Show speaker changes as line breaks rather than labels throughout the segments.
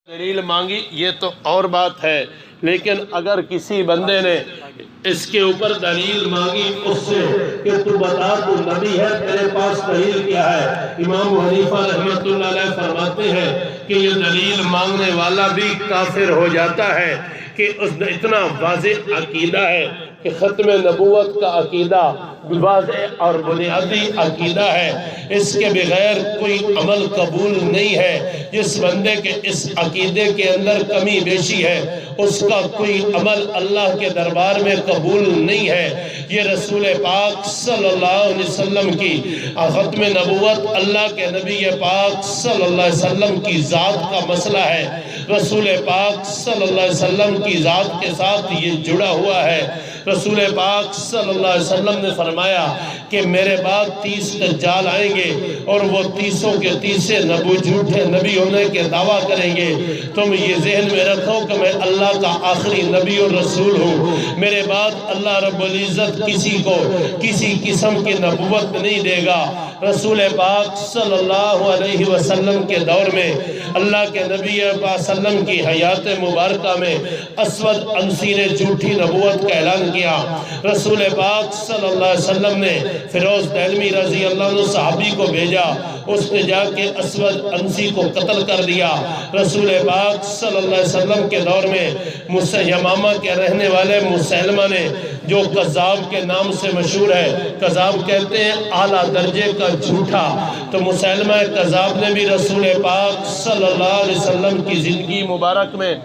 دلیل مانگی یہ تو اور بات ہے، لیکن اگر کسی بندے نے اس کے اوپر دلیل مانگی اس سے کہ تو بتا تو نبی ہے، تیرے پاس دلیل کیا ہے؟ امام حنیفہ رحمۃ اللہ علیہ فرماتے ہیں کہ یہ دلیل مانگنے والا بھی کافر ہو جاتا ہے کہ اس نے اتنا واضح عقیدہ ہے کہ ختم نبوت کا عقیدہ واضح اور بنیادی عقیدہ ہے، اس کے بغیر کوئی عمل قبول نہیں ہے۔ جس بندے کے اس عقیدے کے اندر کمی بیشی ہے اس کا کوئی عمل اللہ کے دربار میں قبول نہیں ہے۔ یہ رسول پاک صلی اللہ علیہ وسلم کی ختم نبوت اللہ کے نبی پاک صلی اللہ علیہ وسلم کی ذات کا مسئلہ ہے۔ رسول پاک صلی اللہ علیہ وسلم کی ذات کے ساتھ یہ جڑا ہوا ہے۔ رسول پاک صلی اللہ علیہ وسلم نے فرمایا کہ میرے بعد 30 دجال آئیں گے اور وہ 30 کے 30 جھوٹے نبی ہونے کے دعویٰ کریں گے۔ تم یہ ذہن میں رکھو کہ میں اللہ کا آخری نبی اور رسول ہوں، میرے بعد اللہ رب العزت کسی کو کسی قسم کی نبوت نہیں دے گا۔ رسول پاک صلی اللہ علیہ وسلم کے دور میں اللہ کے نبی پاک صلی اللہ علیہ وسلم کی حیات مبارکہ میں اسود عنسی نے جھوٹی نبوت کا اعلان کیا۔ رسول پاک صلی اللہ علیہ وسلم نے فیروز دہلوی رضی اللہ عنہ صحابی کو بھیجا، اس نے جا کے اسود عنسی کو قتل کر دیا۔ رسول پاک صلی اللہ علیہ وسلم کے دور میں یمامہ کے رہنے والے مسلمہ نے، جو کذاب کے نام سے مشہور ہے، کذاب کہتے ہیں اعلیٰ درجے کا جھوٹا، تو مسلمہ کذاب نے بھی رسول پاک صلی اللہ علیہ وسلم کی زندگی مبارک میں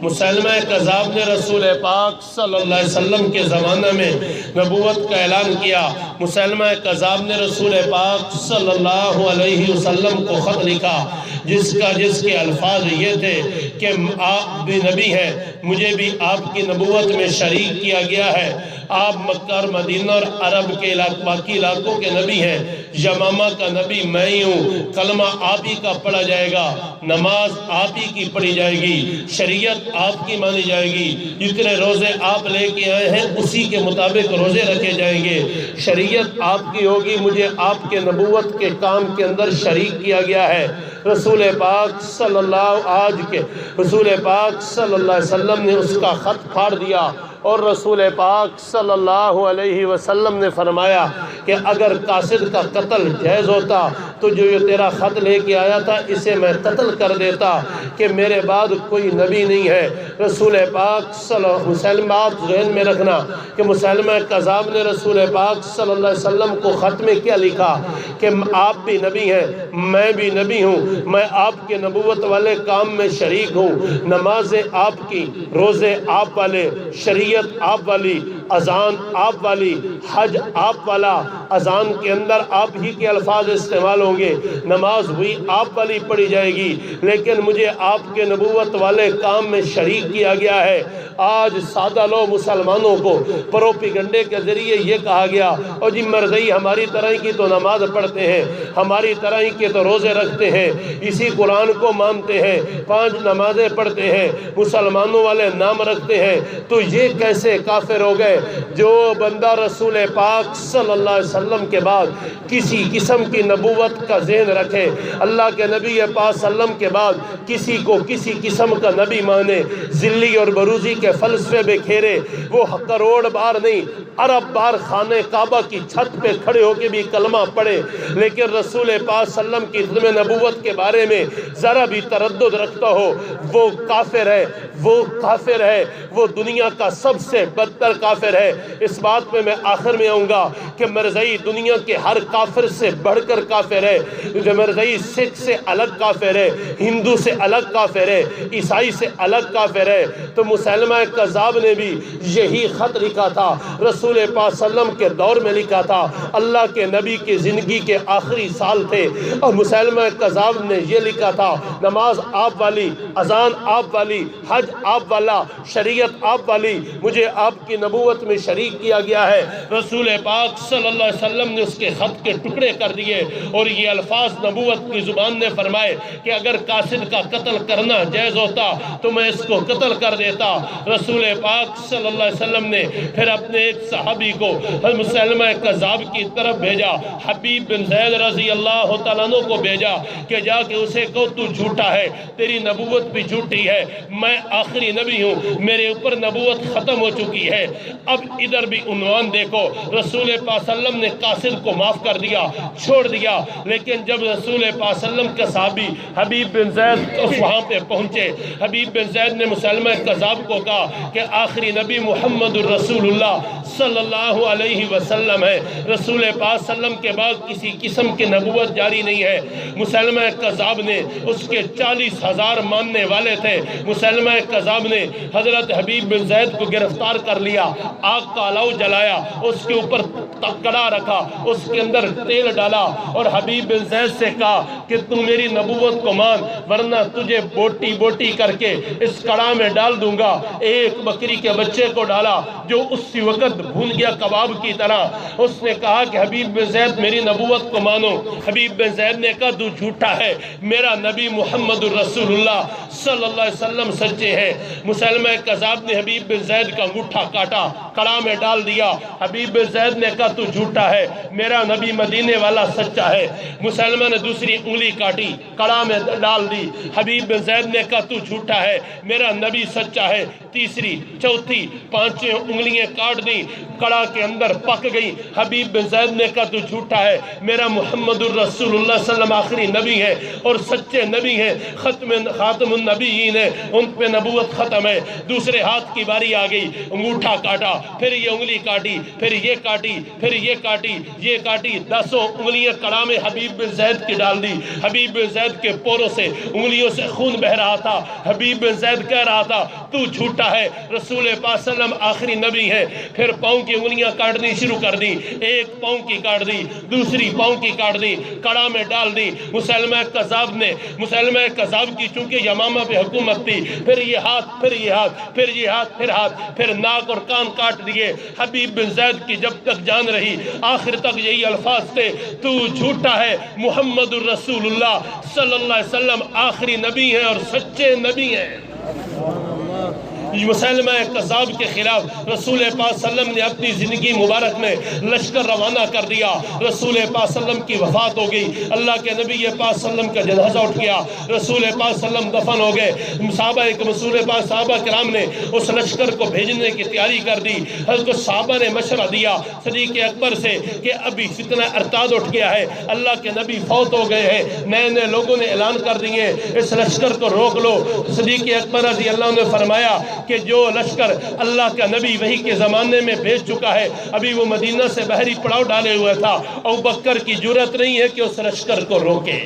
مسلمہ کذاب نے رسول پاک صلی اللہ علیہ وسلم کے زمانہ میں نبوت کا اعلان کیا۔ مسلمہ کذاب نے رسول پاک صلی اللہ علیہ وسلم کو خط لکھا جس کے الفاظ یہ تھے کہ آپ بھی نبی ہیں، مجھے بھی آپ کی نبوت میں شریک کیا گیا ہے، آپ مکہ اور مدینہ اور عرب کے باقی علاقوں کے نبی ہیں، یمامہ کا نبی میں ہی ہوں، کلمہ آپ ہی کا پڑھا جائے گا، نماز آپ ہی کی پڑھی جائے گی، شریعت آپ کی مانی جائے گی، جتنے روزے آپ لے کے آئے ہیں اسی کے مطابق روزے رکھے جائیں گے، شریعت آپ کی ہوگی، مجھے آپ کے نبوت کے کام کے اندر شریک کیا گیا ہے۔ رسول پاک صلی اللہ علیہ وسلم نے اس کا خط پھاڑ دیا اور رسول پاک صلی اللہ علیہ وسلم نے فرمایا کہ اگر قاصد کا قتل جائز ہوتا تو جو یہ تیرا خط لے کے آیا تھا اسے میں قتل کر دیتا، کہ میرے بعد کوئی نبی نہیں ہے۔ رسول پاک صلی اللہ علیہ وسلم، آپ ذہن میں رکھنا کہ مسلمہ کذاب نے رسول پاک صلی اللہ علیہ وسلم کو خط میں کیا لکھا کہ آپ بھی نبی ہیں، میں بھی نبی ہوں، میں آپ کے نبوت والے کام میں شریک ہوں، نمازیں آپ کی، روزے آپ والے، شریعت آپ والی، اذان آپ والی، حج آپ والا، اذان کے اندر آپ ہی کے الفاظ استعمال ہوں گے، نماز ہوئی آپ والی پڑھی جائے گی، لیکن مجھے آپ کے نبوت والے کام میں شریک کیا گیا ہے۔ آج سادہ لو مسلمانوں کو پروپیگنڈے کے ذریعے یہ کہا گیا اور جی مرضی ہماری طرح کی تو نماز پڑھتے ہیں، ہماری طرح کے تو روزے رکھتے ہیں، اسی قرآن کو مانتے ہیں، 5 نمازیں پڑھتے ہیں، مسلمانوں والے نام رکھتے ہیں، تو یہ کیسے کافر ہو گئے؟ جو بندہ رسول پاک صلی اللہ علیہ وسلم کے بعد کسی قسم کی نبوت کا ذہن رکھے، اللہ کے نبی پاک صلی اللہ علیہ وسلم کے بعد کسی کو کسی قسم کا نبی مانے، ذلی اور بروزی کے فلسفے میں کھیرے، وہ کروڑ بار نہیں عرب بار خانہ کعبہ کی چھت پہ کھڑے ہو کے بھی کلمہ پڑھے، لیکن رسول پاک صلی اللہ علیہ وسلم کی ختم نبوت کے بارے میں ذرا بھی تردد رکھتا ہو، وہ کافر ہے، وہ کافر ہے، وہ دنیا کا سب سے بدتر کافر ہے۔ اس بات میں آخر میں آؤں گا کہ مرزائی دنیا کے ہر کافر سے بڑھ کر کافر ہے، مرزائی سکھ سے الگ کافر ہے، ہندو سے الگ کافر ہے، عیسائی سے الگ کافر ہے۔ تو مسلمہ کذاب نے بھی یہی خط لکھا تھا، رسول پاک صلی اللہ علیہ وسلم کے دور میں لکھا تھا، اللہ کے نبی کی زندگی کے آخری سال تھے اور مسلمہ کذاب نے یہ لکھا تھا، نماز آپ والی، اذان آپ والی، حج آپ والا، شریعت آپ والی، مجھے آپ کی نبوت نبوت میں شریک کیا گیا ہے۔ رسول پاک صلی اللہ علیہ وسلم نے اس کے خط کے ٹکڑے کر دیے اور یہ الفاظ نبوت کی زبان نے فرمائے کہ اگر قاصد کا قتل کرنا جائز ہوتا تو میں اس کو قتل کر دیتا۔ رسول پاک صلی اللہ علیہ وسلم نے پھر اپنے ایک صحابی کو مسلمہ کذاب کی طرف بھیجا، حبیب بن زید رضی اللہ تعالیٰ عنہ کو بھیجا کہ جا کے اسے کہو تو جھوٹا ہے، تیری نبوت بھی جھوٹی ہے، میں آخری نبی ہوں، میرے اوپر نبوت ختم ہو چکی ہے۔ اب ادھر بھی عنوان دیکھو، رسول پاک صلی اللہ علیہ وسلم نے قاصد کو معاف کر دیا، چھوڑ دیا، لیکن جب رسول پاک صلی اللہ علیہ وسلم کا صحابی حبیب بن زید وہاں پہ پہنچے، حبیب بن زید نے مسلمہ کذاب کو کہا کہ آخری نبی محمد الرسول اللہ صلی اللہ علیہ وسلم ہے، رسول پاک صلی اللہ علیہ وسلم کے بعد کسی قسم کی نبوت جاری نہیں ہے۔ مسلمہ کذاب نے، اس کے 40,000 ماننے والے تھے، مسلمہ کذاب نے حضرت حبیب بن زید کو گرفتار کر لیا، آگ کا الاؤ جلایا، اس کے اوپر کڑا رکھا، اس کے اندر تیل ڈالا اور حبیب بن زید سے کہا کہ تم میری نبوت کو مان ورنہ تجھے بوٹی بوٹی کر کے اس کڑا میں ڈال دوں گا۔ ایک بکری کے بچے کو ڈالا جو اسی وقت بھون گیا کباب کی طرح۔ اس نے کہا کہ حبیب بن زید میری نبوت کو مانو۔ حبیب بن زید نے کہا تو جھوٹا ہے، میرا نبی محمد الرسول اللہ صلی اللہ علیہ وسلم سچے ہیں۔ مسلمہ کذاب نے حبیب بن زید کا انگوٹھا کاٹا، کڑا میں ڈال دیا۔ حبیب بن زید نے کہا تو جھوٹا ہے، میرا نبی مدینے والا سچا ہے۔ مسلمہ نے دوسری انگلی کاٹی، کڑا میں ڈال دی۔ حبیب بن زید نے کہا تو جھوٹا ہے، میرا نبی سچا ہے۔ تیسری، چوتھی، پانچویں انگلیاں کاٹ دی، کڑا کے اندر پک گئی۔ حبیب بن زید نے کہا تو جھوٹا ہے، میرا محمد الرسول اللہ صلی اللہ علیہ وسلم آخری نبی ہے اور سچے نبی ہیں، خاتم النبیین ہے، ان پہ نبوت ختم ہے۔ دوسرے ہاتھ کی باری آ گئی، انگوٹھا کاٹا، پھر یہ انگلی کاٹی، پھر یہ کاٹی، پھر یہ کاٹی، یہ کاٹی، 10 انگلیاں کڑا میں حبیب بن زید کی ڈال دی۔ حبیب بن زید کے پوروں سے، انگلیوں سے خون بہ رہا تھا۔ حبیب بن زید کہہ رہا تھا تو جھوٹا ہے، رسول پاک صلی اللہ علیہ وسلم آخری نبی ہے۔ پھر پاؤں کی انگلیاں کاٹنی شروع کر دی، ایک پاؤں کی کاٹ دی، دوسری پاؤں کی کاٹ دی، کڑا میں ڈال دی۔ مسلمہ کذاب کی چونکہ یمامہ پہ حکومت تھی، پھر یہ ہاتھ، پھر یہ ہاتھ، پھر یہ ہاتھ، پھر ہاتھ، پھر ناک اور کان کاٹ دیے۔ حبیب بن زید کی جب تک جان رہی آخر تک یہی الفاظ تھے تو جھوٹا ہے، محمد الرسول اللہ صلی اللہ علیہ وسلم آخری نبی ہیں اور سچے نبی ہیں۔ مسلمہ کذاب کے خلاف رسول پاک صلی اللہ علیہ وسلم نے اپنی زندگی مبارک میں لشکر روانہ کر دیا۔ رسول پاک صلی اللہ علیہ وسلم کی وفات ہو گئی، اللہ کے نبی پاک صلی اللہ علیہ وسلم کا جنازہ اٹھ گیا، رسول پاک صلی اللہ علیہ وسلم دفن ہو گئے۔ صحابہ کرام نے اس لشکر کو بھیجنے کی تیاری کر دی۔ حضرت صحابہ نے مشورہ دیا صدیق اکبر سے کہ ابھی فتنہ ارتاد اٹھ گیا ہے، اللہ کے نبی فوت ہو گئے ہیں، نئے نئے لوگوں نے اعلان کر دیے، اس لشکر کو روک لو۔ صدیق اکبر رضی اللہ عنہ نے فرمایا کہ جو لشکر اللہ کا نبی وحی کے زمانے میں بھیج چکا ہے، ابھی وہ مدینہ سے بحری پڑاؤ ڈالے ہوئے تھا، ابوبکر کی جرأت نہیں ہے کہ اس لشکر کو روکے۔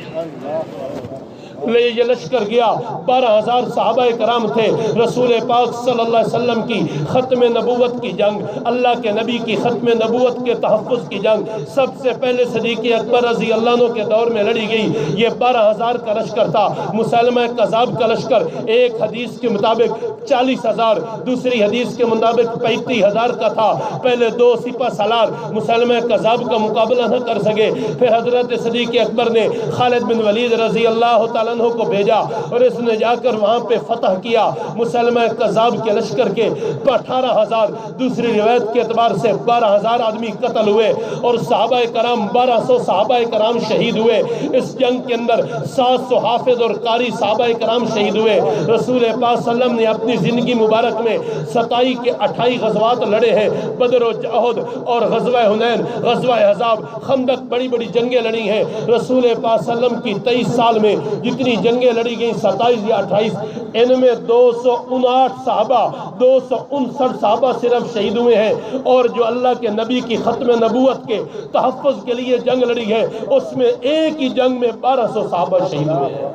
یہ لشکر گیا، 12,000 صحابہ کرام تھے۔ رسول پاک صلی اللہ علیہ وسلم کی ختم نبوت کی جنگ، اللہ کے نبی کی ختم نبوت کے تحفظ کی جنگ سب سے پہلے صدیق اکبر رضی اللہ عنہ کے دور میں لڑی گئی۔ یہ 12,000 کا لشکر تھا۔ مسلمہ کذاب کا لشکر ایک حدیث کے مطابق 40,000، دوسری حدیث کے مطابق 35,000 کا تھا۔ پہلے 2 سپہ سالار مسلمہ کذاب کا مقابلہ نہ کر سکے، پھر حضرت صدیق اکبر نے خالد بن ولید رضی اللہ تعالیٰ کو بھیجا اور اس نے جا کر وہاں پہ فتح کیا۔ مسلمہ کذاب کے لشکر کے 18,000، دوسری روایت کے اعتبار سے 12,000 آدمی قتل ہوئے اور صحابہ کرام 1200 صحابہ کرام شہید ہوئے۔ اس جنگ کے اندر 700 حافظ اور قاری صحابہ کرام شہید ہوئے۔ رسول پاک صلی اللہ علیہ وسلم نے اپنی زندگی مبارک میں 27 کے 28 غزوات لڑے ہیں، بدر و احد اور غزوہ حنین، غزوہ احزاب، خندق، بڑی بڑی جنگیں لڑی ہیں۔ رسول پاک صلی اللہ علیہ وسلم کی 23 سال میں جتنی جنگیں لڑی گئیں 27 یا 28، ان میں 259 صحابہ 259 صحابہ صرف شہید ہوئے ہیں، اور جو اللہ کے نبی کی ختم نبوت کے تحفظ کے لیے جنگ لڑی ہے اس میں ایک ہی جنگ میں 1200 صحابہ شہید ہوئے ہیں۔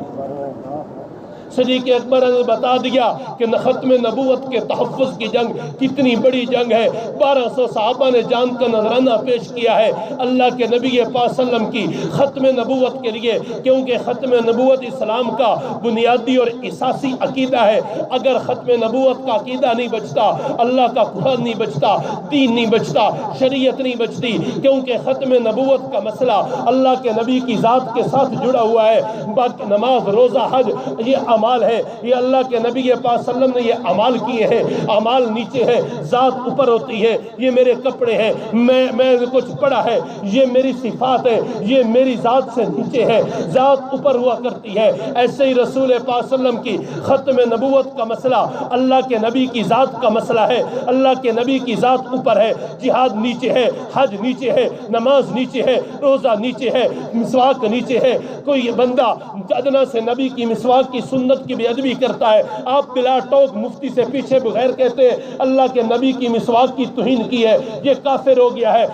صدیق اکبر نے بتا دیا کہ ختم نبوت کے تحفظ کی جنگ کتنی بڑی جنگ ہے۔ 1200 صحابہ نے جان کا نذرانہ پیش کیا ہے اللہ کے نبی پاک صلی اللہ علیہ وسلم کی ختم نبوت کے لیے، کیونکہ ختم نبوت اسلام کا بنیادی اور اساسی عقیدہ ہے۔ اگر ختم نبوت کا عقیدہ نہیں بچتا، اللہ کا قرآن نہیں بچتا، دین نہیں بچتا، شریعت نہیں بچتی، کیونکہ ختم نبوت کا مسئلہ اللہ کے نبی کی ذات کے ساتھ جڑا ہوا ہے۔ باقی نماز، روزہ، حج یہ اعمال ہے، یہ اللہ کے نبی پاک صلی اللہ علیہ وسلم نے یہ اعمال کیے ہیں۔ اعمال نیچے ہے، ذات اوپر ہوتی ہے۔ یہ میرے کپڑے ہیں، میں کچھ پڑھا ہے، یہ میری صفات ہے، یہ میری ذات سے نیچے ہے، ذات اوپر ہوا کرتی ہے۔ ایسے ہی رسول پاک صلی اللہ علیہ وسلم کی ختم نبوت کا مسئلہ اللہ کے نبی کی ذات کا مسئلہ ہے۔ اللہ کے نبی کی ذات اوپر ہے، جہاد نیچے ہے، حج نیچے ہے، نماز نیچے ہے، روزہ نیچے ہے، مسواک نیچے ہے۔ کوئی بندہ ادنا سے نبی کی مسواک کی سنت کی بے ادبی کرتا ہے، آپ بلا ٹوک مفتی سے پیچھے بغیر کہتے ہیں اللہ کے نبی کی مسواک کی توہین کی ہے، یہ کافر ہو گیا ہے۔